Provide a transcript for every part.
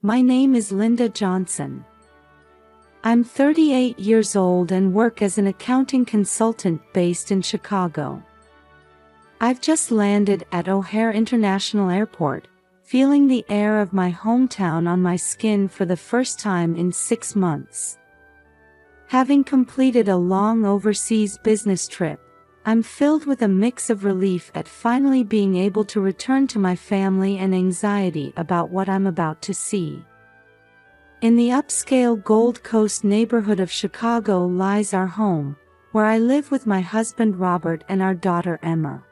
My name is Linda Johnson. I'm 38 years old and work as an accounting consultant based in Chicago. I've just landed at O'Hare International Airport, feeling the air of my hometown on my skin for the first time in 6 months. Having completed a long overseas business trip, I'm filled with a mix of relief at finally being able to return to my family and anxiety about what I'm about to see. In the upscale Gold Coast neighborhood of Chicago lies our home, where I live with my husband Robert and our daughter Emma.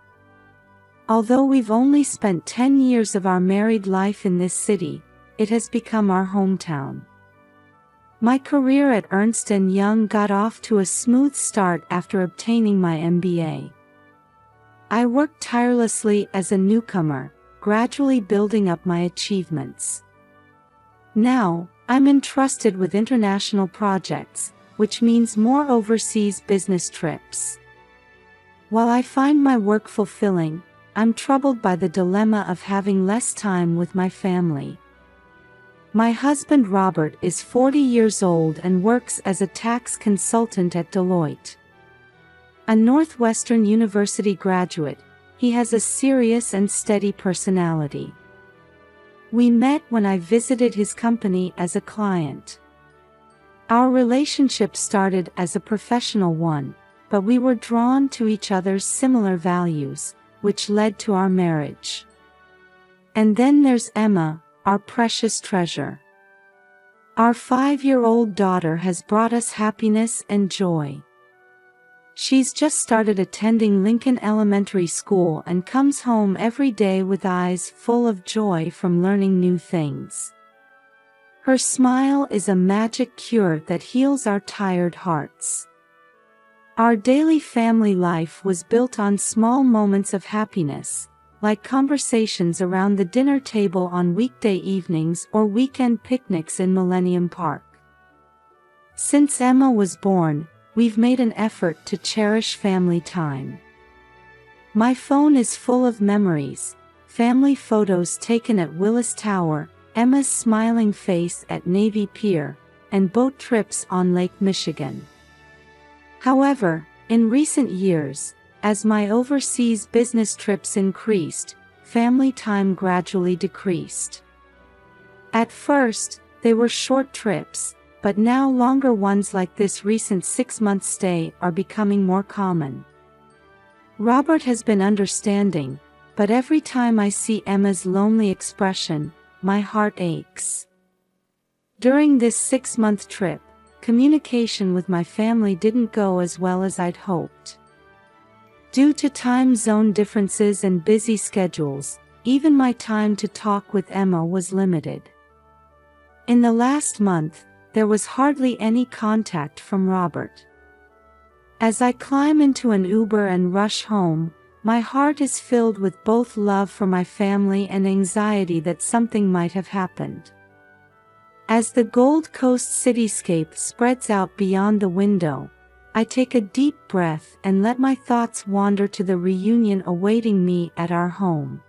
Although we've only spent 10 years of our married life in this city, it has become our hometown. My career at Ernst & Young got off to a smooth start after obtaining my MBA. I worked tirelessly as a newcomer, gradually building up my achievements. Now, I'm entrusted with international projects, which means more overseas business trips. While I find my work fulfilling, I'm troubled by the dilemma of having less time with my family. My husband Robert is 40 years old and works as a tax consultant at Deloitte. A Northwestern University graduate, he has a serious and steady personality. We met when I visited his company as a client. Our relationship started as a professional one, but we were drawn to each other's similar values, which led to our marriage. And then there's Emma, our precious treasure. Our 5-year-old daughter has brought us happiness and joy. She's just started attending Lincoln Elementary School and comes home every day with eyes full of joy from learning new things. Her smile is a magic cure that heals our tired hearts. Our daily family life was built on small moments of happiness, like conversations around the dinner table on weekday evenings or weekend picnics in Millennium Park. Since Emma was born, we've made an effort to cherish family time. My phone is full of memories, family photos taken at Willis Tower, Emma's smiling face at Navy Pier, and boat trips on Lake Michigan. However, in recent years, as my overseas business trips increased, family time gradually decreased. At first, they were short trips, but now longer ones like this recent 6-month stay are becoming more common. Robert has been understanding, but every time I see Emma's lonely expression, my heart aches. During this 6-month trip, communication with my family didn't go as well as I'd hoped. Due to time zone differences and busy schedules, even my time to talk with Emma was limited. In the last month, there was hardly any contact from Robert. As I climb into an Uber and rush home, my heart is filled with both love for my family and anxiety that something might have happened. As the Gold Coast cityscape spreads out beyond the window, I take a deep breath and let my thoughts wander to the reunion awaiting me at our home.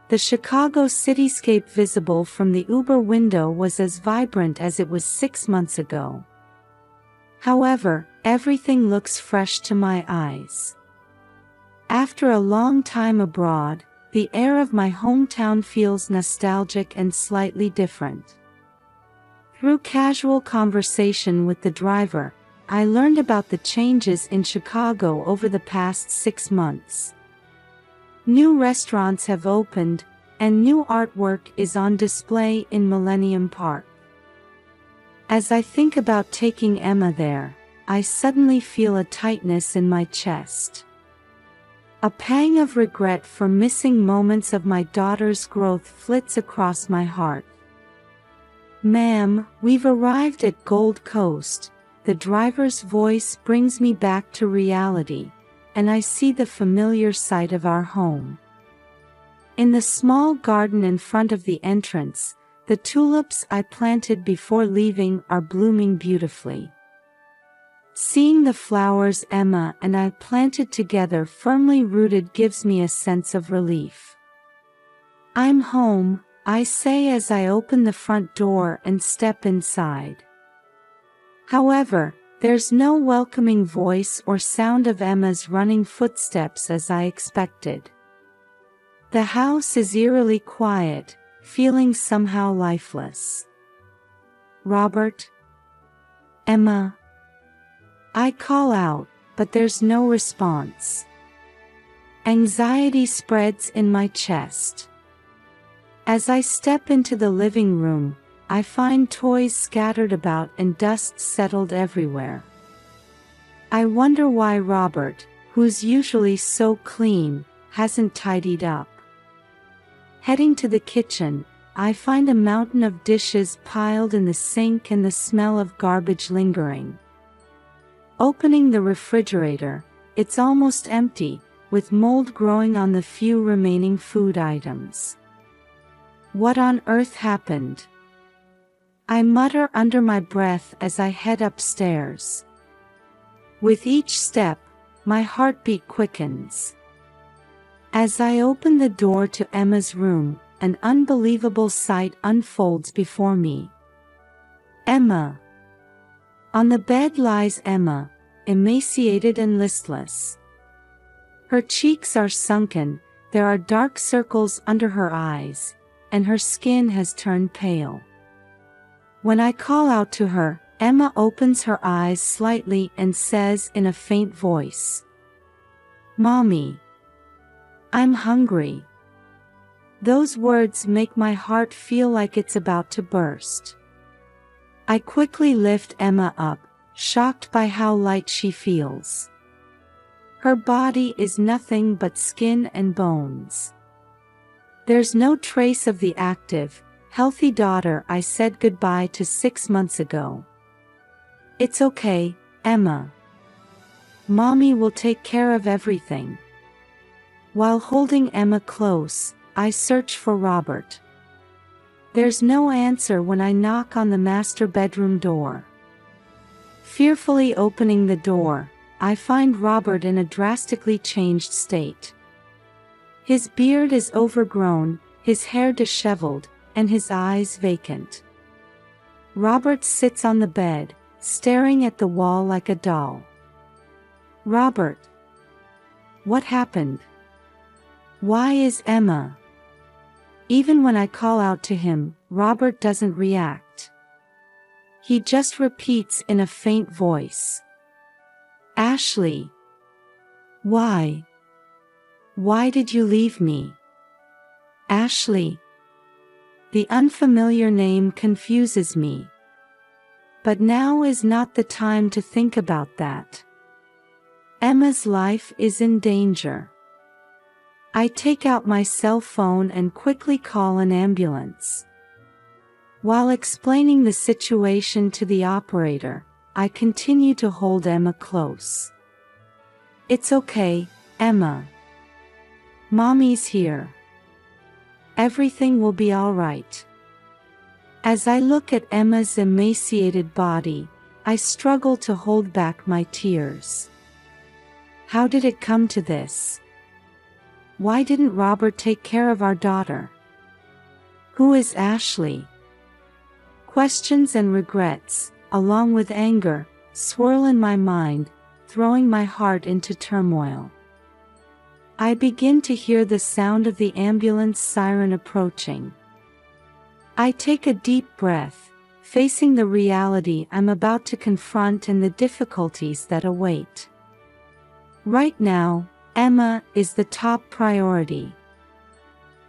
The Chicago cityscape visible from the Uber window was as vibrant as it was 6 months ago. However, everything looks fresh to my eyes. After a long time abroad, the air of my hometown feels nostalgic and slightly different. Through casual conversation with the driver, I learned about the changes in Chicago over the past 6 months. New restaurants have opened, and new artwork is on display in Millennium Park. As I think about taking Emma there, I suddenly feel a tightness in my chest. A pang of regret for missing moments of my daughter's growth flits across my heart. "Ma'am, we've arrived at Gold Coast." The driver's voice brings me back to reality, and I see the familiar sight of our home. In the small garden in front of the entrance, the tulips I planted before leaving are blooming beautifully. Seeing the flowers Emma and I planted together firmly rooted gives me a sense of relief. I'm home, I say as I open the front door and step inside. However, there's no welcoming voice or sound of Emma's running footsteps as I expected. The house is eerily quiet, feeling somehow lifeless. Robert? Emma? I call out, but there's no response. Anxiety spreads in my chest. As I step into the living room, I find toys scattered about and dust settled everywhere. I wonder why Robert, who's usually so clean, hasn't tidied up. Heading to the kitchen, I find a mountain of dishes piled in the sink and the smell of garbage lingering. Opening the refrigerator, it's almost empty, with mold growing on the few remaining food items. What on earth happened? I mutter under my breath as I head upstairs. With each step, my heartbeat quickens. As I open the door to Emma's room, an unbelievable sight unfolds before me. Emma. On the bed lies Emma, emaciated and listless. Her cheeks are sunken, there are dark circles under her eyes, and her skin has turned pale. When I call out to her, Emma opens her eyes slightly and says in a faint voice, "Mommy, I'm hungry." Those words make my heart feel like it's about to burst. I quickly lift Emma up, shocked by how light she feels. Her body is nothing but skin and bones. There's no trace of the active, healthy daughter I said goodbye to 6 months ago. It's okay, Emma. Mommy will take care of everything. While holding Emma close, I search for Robert. There's no answer when I knock on the master bedroom door. Fearfully opening the door, I find Robert in a drastically changed state. His beard is overgrown, his hair disheveled, and his eyes vacant. Robert sits on the bed, staring at the wall like a doll. Robert. What happened? Why is Emma? Even when I call out to him, Robert doesn't react. He just repeats in a faint voice. Ashley. Why? Why did you leave me? Ashley. The unfamiliar name confuses me. But now is not the time to think about that. Emma's life is in danger. I take out my cell phone and quickly call an ambulance. While explaining the situation to the operator, I continue to hold Emma close. It's okay, Emma. Mommy's here. Everything will be all right. As I look at Emma's emaciated body, I struggle to hold back my tears. How did it come to this? Why didn't Robert take care of our daughter? Who is Ashley? Questions and regrets, along with anger, swirl in my mind, throwing my heart into turmoil. I begin to hear the sound of the ambulance siren approaching. I take a deep breath, facing the reality I'm about to confront and the difficulties that await. Right now, Emma is the top priority.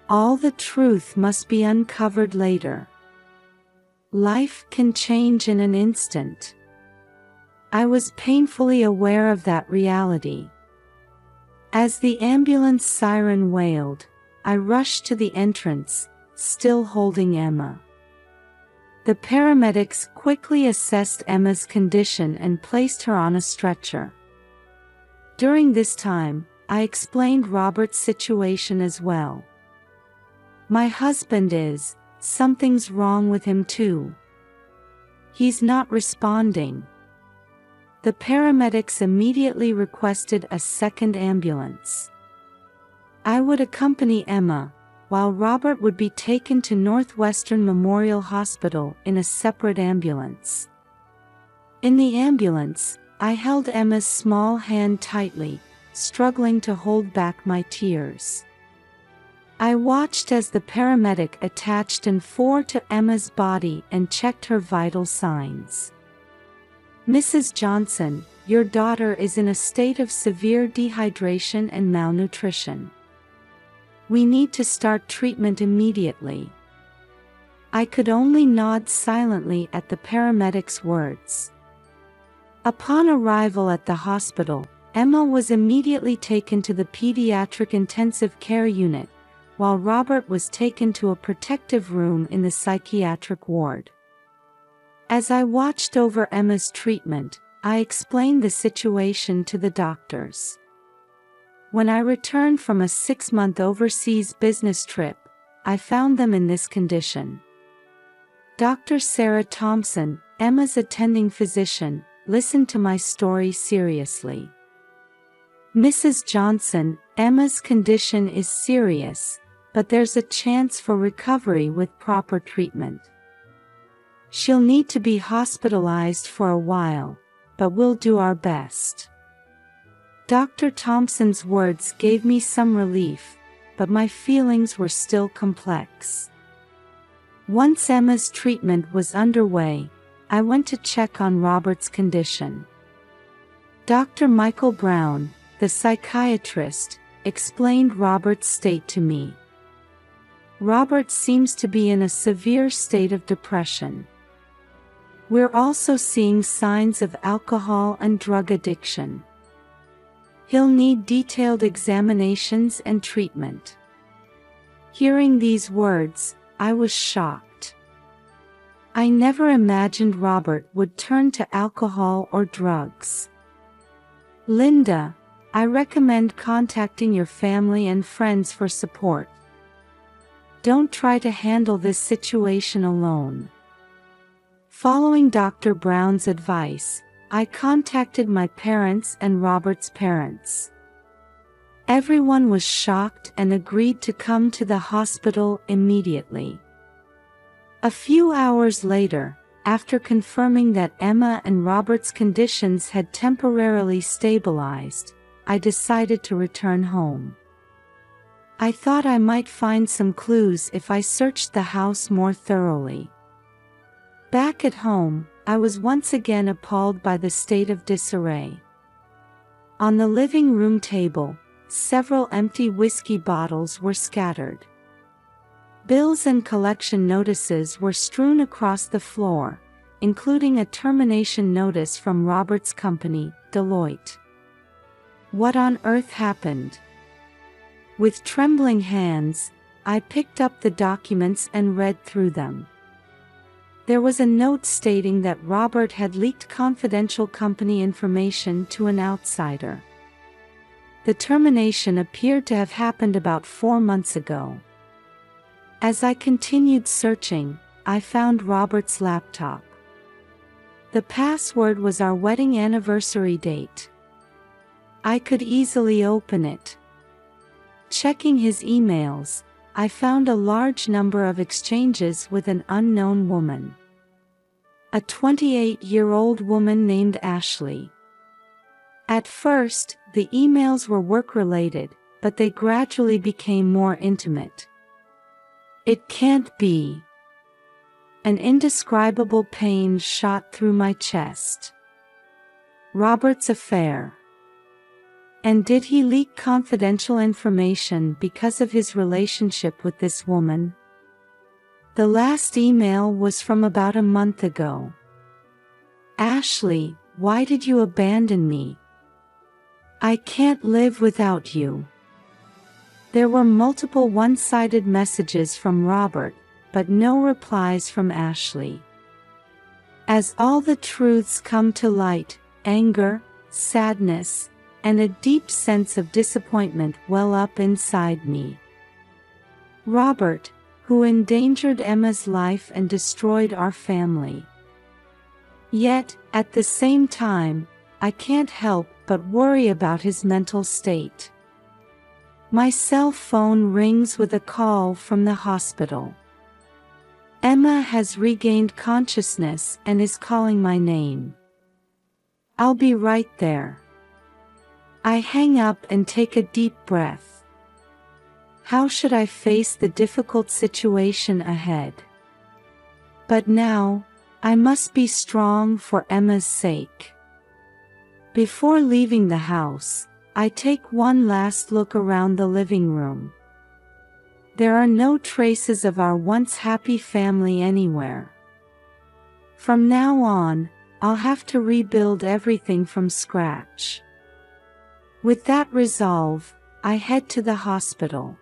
All the truth must be uncovered later. Life can change in an instant. I was painfully aware of that reality. As the ambulance siren wailed, I rushed to the entrance, still holding Emma. The paramedics quickly assessed Emma's condition and placed her on a stretcher. During this time, I explained Robert's situation as well. My husband something's wrong with him too. He's not responding. The paramedics immediately requested a second ambulance. I would accompany Emma, while Robert would be taken to Northwestern Memorial Hospital in a separate ambulance. In the ambulance, I held Emma's small hand tightly, struggling to hold back my tears. I watched as the paramedic attached an IV to Emma's body and checked her vital signs. "Mrs. Johnson, your daughter is in a state of severe dehydration and malnutrition. We need to start treatment immediately." I could only nod silently at the paramedic's words. Upon arrival at the hospital, Emma was immediately taken to the pediatric intensive care unit, while Robert was taken to a protective room in the psychiatric ward. As I watched over Emma's treatment, I explained the situation to the doctors. When I returned from a 6-month overseas business trip, I found them in this condition. Dr. Sarah Thompson, Emma's attending physician, listened to my story seriously. "Mrs. Johnson, Emma's condition is serious, but there's a chance for recovery with proper treatment. She'll need to be hospitalized for a while, but we'll do our best." Dr. Thompson's words gave me some relief, but my feelings were still complex. Once Emma's treatment was underway, I went to check on Robert's condition. Dr. Michael Brown, the psychiatrist, explained Robert's state to me. "Robert seems to be in a severe state of depression. We're also seeing signs of alcohol and drug addiction. He'll need detailed examinations and treatment." Hearing these words, I was shocked. I never imagined Robert would turn to alcohol or drugs. "Linda, I recommend contacting your family and friends for support. Don't try to handle this situation alone." Following Dr. Brown's advice, I contacted my parents and Robert's parents. Everyone was shocked and agreed to come to the hospital immediately. A few hours later, after confirming that Emma and Robert's conditions had temporarily stabilized, I decided to return home. I thought I might find some clues if I searched the house more thoroughly. Back at home, I was once again appalled by the state of disarray. On the living room table, several empty whiskey bottles were scattered. Bills and collection notices were strewn across the floor, including a termination notice from Robert's company, Deloitte. What on earth happened? With trembling hands, I picked up the documents and read through them. There was a note stating that Robert had leaked confidential company information to an outsider. The termination appeared to have happened about 4 months ago. As I continued searching, I found Robert's laptop. The password was our wedding anniversary date. I could easily open it. Checking his emails, I found a large number of exchanges with an unknown woman. A 28-year-old woman named Ashley. At first, the emails were work-related, but they gradually became more intimate. It can't be. An indescribable pain shot through my chest. Robert's affair. And did he leak confidential information because of his relationship with this woman? The last email was from about a month ago. "Ashley, why did you abandon me? I can't live without you." There were multiple one-sided messages from Robert, but no replies from Ashley. As all the truths come to light, anger, sadness, and a deep sense of disappointment well up inside me. Robert, who endangered Emma's life and destroyed our family. Yet, at the same time, I can't help but worry about his mental state. My cell phone rings with a call from the hospital. Emma has regained consciousness and is calling my name. I'll be right there. I hang up and take a deep breath. How should I face the difficult situation ahead? But now, I must be strong for Emma's sake. Before leaving the house, I take one last look around the living room. There are no traces of our once happy family anywhere. From now on, I'll have to rebuild everything from scratch. With that resolve, I head to the hospital.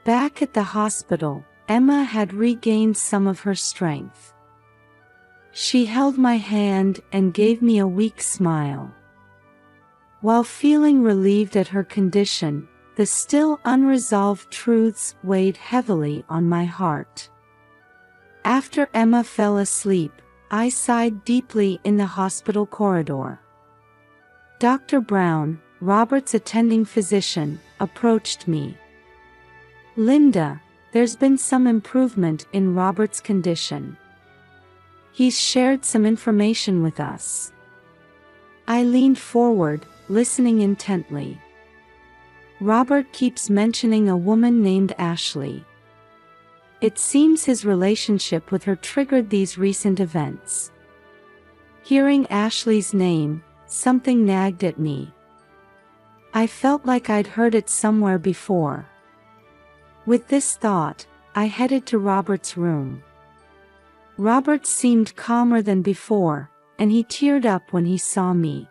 Back at the hospital, Emma had regained some of her strength. She held my hand and gave me a weak smile. While feeling relieved at her condition, the still unresolved truths weighed heavily on my heart. After Emma fell asleep, I sighed deeply in the hospital corridor. Dr. Brown, Robert's attending physician, approached me. "Linda, there's been some improvement in Robert's condition. He's shared some information with us." I leaned forward, listening intently. "Robert keeps mentioning a woman named Ashley. It seems his relationship with her triggered these recent events." Hearing Ashley's name, something nagged at me. I felt like I'd heard it somewhere before. With this thought, I headed to Robert's room. Robert seemed calmer than before, and he teared up when he saw me.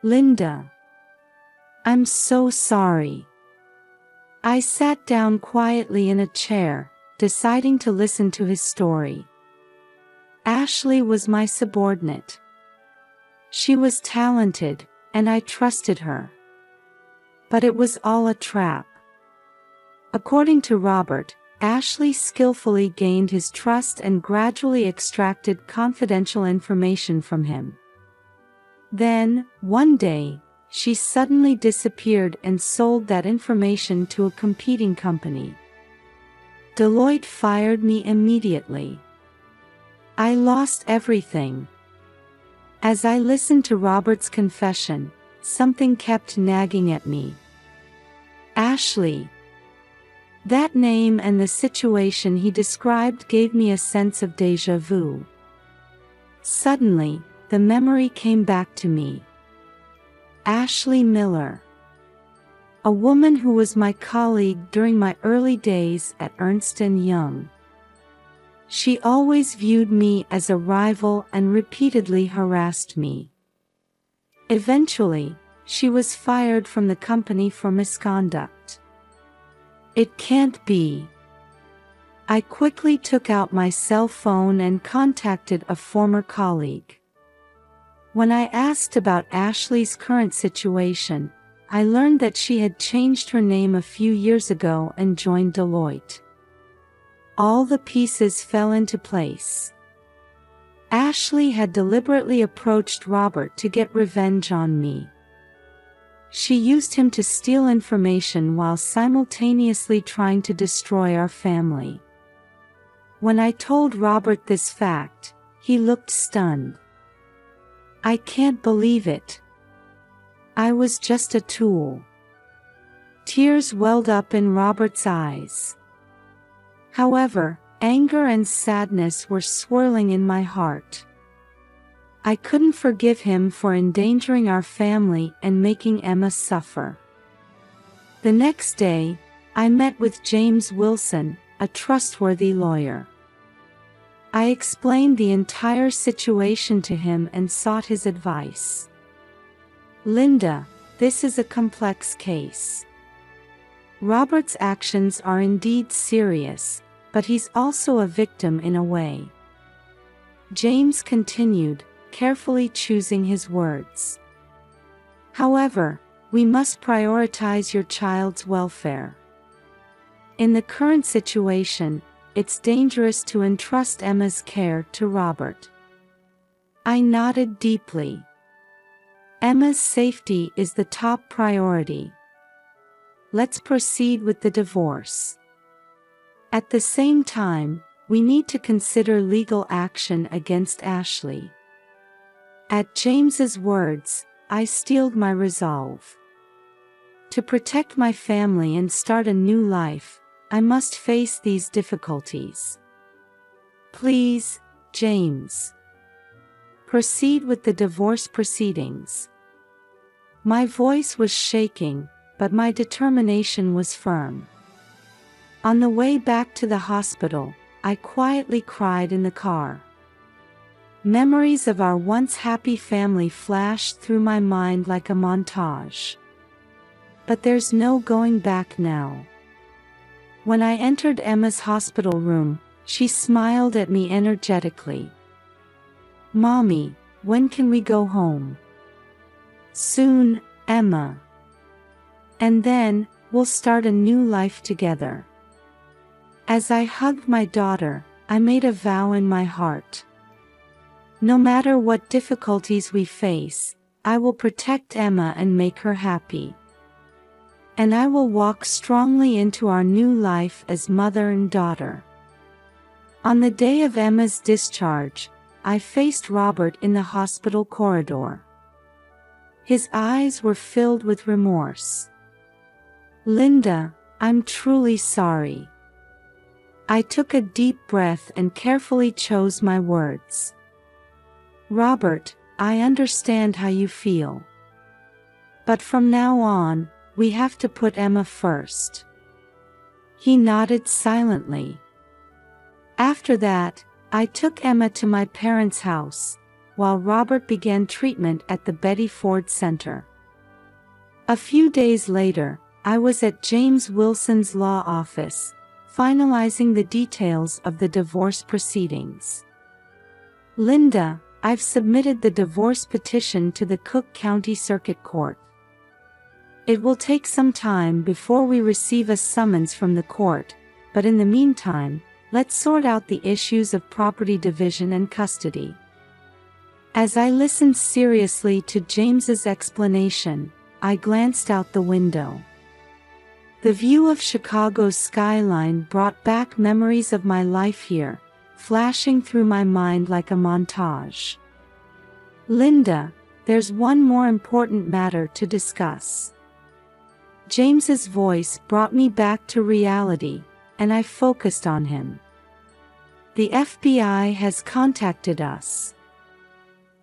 "Linda, I'm so sorry." I sat down quietly in a chair, deciding to listen to his story. Ashley was my subordinate. She was talented, and I trusted her. But it was all a trap. According to Robert, Ashley skillfully gained his trust and gradually extracted confidential information from him. Then, one day, she suddenly disappeared and sold that information to a competing company. Deloitte fired me immediately. I lost everything. As I listened to Robert's confession, something kept nagging at me. Ashley. That name and the situation he described gave me a sense of déjà vu. Suddenly, the memory came back to me. Ashley Miller. A woman who was my colleague during my early days at Ernst & Young. She always viewed me as a rival and repeatedly harassed me. Eventually, she was fired from the company for misconduct. It can't be. I quickly took out my cell phone and contacted a former colleague. When I asked about Ashley's current situation, I learned that she had changed her name a few years ago and joined Deloitte. All the pieces fell into place. Ashley had deliberately approached Robert to get revenge on me. She used him to steal information while simultaneously trying to destroy our family. When I told Robert this fact, he looked stunned. "I can't believe it. I was just a tool." Tears welled up in Robert's eyes. However, anger and sadness were swirling in my heart. I couldn't forgive him for endangering our family and making Emma suffer. The next day, I met with James Wilson, a trustworthy lawyer. I explained the entire situation to him and sought his advice. "Linda, this is a complex case. Robert's actions are indeed serious, but he's also a victim in a way." James continued, carefully choosing his words. "However, we must prioritize your child's welfare. In the current situation, it's dangerous to entrust Emma's care to Robert." I nodded deeply. Emma's safety is the top priority. let's proceed with the divorce. At the same time, we need to consider legal action against Ashley." At James's words, I steeled my resolve. To protect my family and start a new life, I must face these difficulties. "Please, James. Proceed with the divorce proceedings." My voice was shaking, but my determination was firm. On the way back to the hospital, I quietly cried in the car. Memories of our once happy family flashed through my mind like a montage. But there's no going back now. When I entered Emma's hospital room, she smiled at me energetically. "Mommy, when can we go home?" "Soon, Emma. And then, we'll start a new life together." As I hugged my daughter, I made a vow in my heart. No matter what difficulties we face, I will protect Emma and make her happy. And I will walk strongly into our new life as mother and daughter. On the day of Emma's discharge, I faced Robert in the hospital corridor. His eyes were filled with remorse. "Linda, I'm truly sorry." I took a deep breath and carefully chose my words. "Robert, I understand how you feel. But from now on, we have to put Emma first." He nodded silently. After that, I took Emma to my parents' house, while Robert began treatment at the Betty Ford Center. A few days later, I was at James Wilson's law office, finalizing the details of the divorce proceedings. "Linda, I've submitted the divorce petition to the Cook County Circuit Court. It will take some time before we receive a summons from the court, but in the meantime, let's sort out the issues of property division and custody." As I listened seriously to James's explanation, I glanced out the window. The view of Chicago's skyline brought back memories of my life here, flashing through my mind like a montage. "Linda, there's one more important matter to discuss." James's voice brought me back to reality, and I focused on him. "The FBI has contacted us.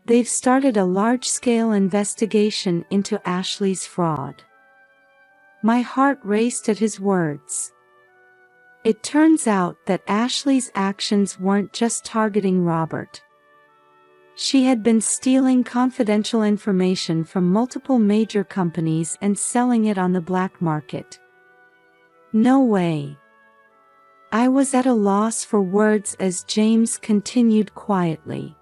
They've started a large-scale investigation into Ashley's fraud." My heart raced at his words. It turns out that Ashley's actions weren't just targeting Robert. She had been stealing confidential information from multiple major companies and selling it on the black market. No way. I was at a loss for words as James continued quietly.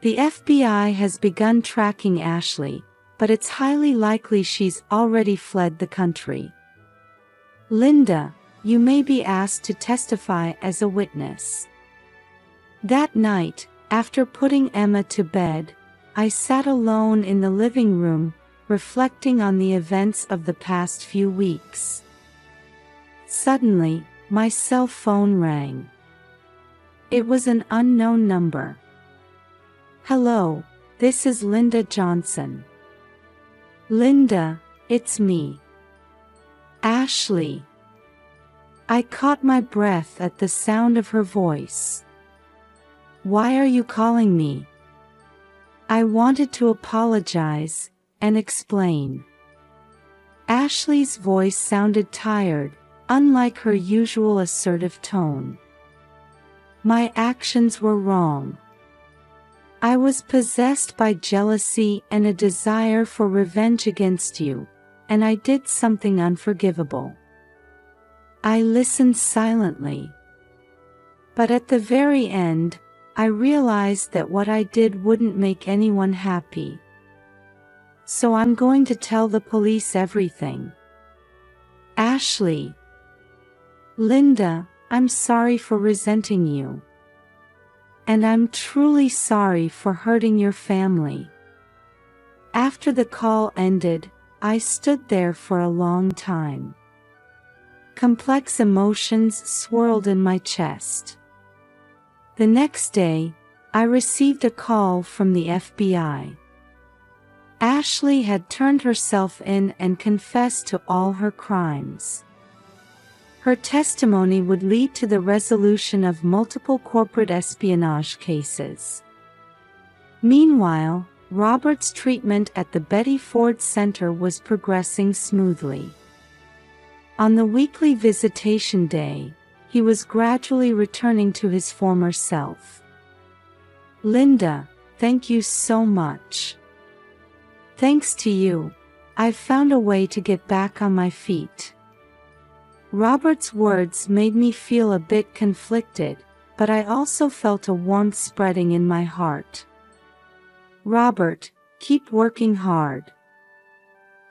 "The FBI has begun tracking Ashley, but it's highly likely she's already fled the country. Linda, you may be asked to testify as a witness." That night, after putting Emma to bed, I sat alone in the living room, reflecting on the events of the past few weeks. Suddenly, my cell phone rang. It was an unknown number. "Hello, this is Linda Johnson." "Linda, it's me. Ashley." I caught my breath at the sound of her voice. "Why are you calling me?" I wanted to apologize and explain. Ashley's voice sounded tired, unlike her usual assertive tone. "My actions were wrong. I was possessed by jealousy and a desire for revenge against you, and I did something unforgivable." I listened silently. But at the very end, I realized that what I did wouldn't make anyone happy. "So I'm going to tell the police everything." "Ashley." "Linda, I'm sorry for resenting you. And I'm truly sorry for hurting your family." After the call ended, I stood there for a long time. Complex emotions swirled in my chest. The next day, I received a call from the FBI. Ashley had turned herself in and confessed to all her crimes. Her testimony would lead to the resolution of multiple corporate espionage cases. Meanwhile, Robert's treatment at the Betty Ford Center was progressing smoothly. On the weekly visitation day, he was gradually returning to his former self. "Linda, thank you so much. Thanks to you, I've found a way to get back on my feet." Robert's words made me feel a bit conflicted, but I also felt a warmth spreading in my heart. "Robert, keep working hard.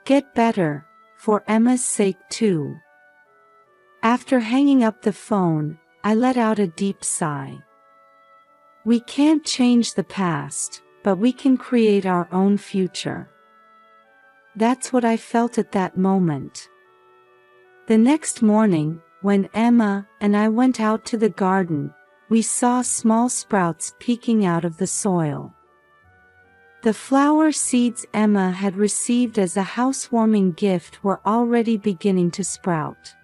Get better, for Emma's sake too." After hanging up the phone, I let out a deep sigh. We can't change the past, but we can create our own future. That's what I felt at that moment. The next morning, when Emma and I went out to the garden, we saw small sprouts peeking out of the soil. The flower seeds Emma had received as a housewarming gift were already beginning to sprout.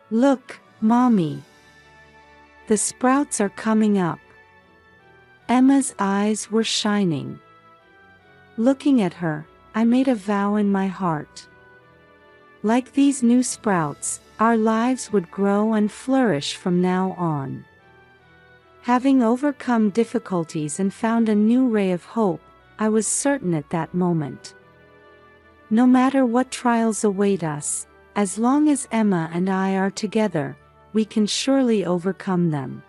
"Look, Mommy. The sprouts are coming up." Emma's eyes were shining. Looking at her, I made a vow in my heart. Like these new sprouts, our lives would grow and flourish from now on. Having overcome difficulties and found a new ray of hope, I was certain at that moment. No matter what trials await us, as long as Emma and I are together, we can surely overcome them.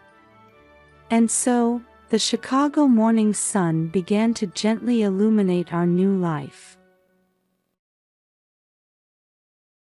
And so, the Chicago morning sun began to gently illuminate our new life.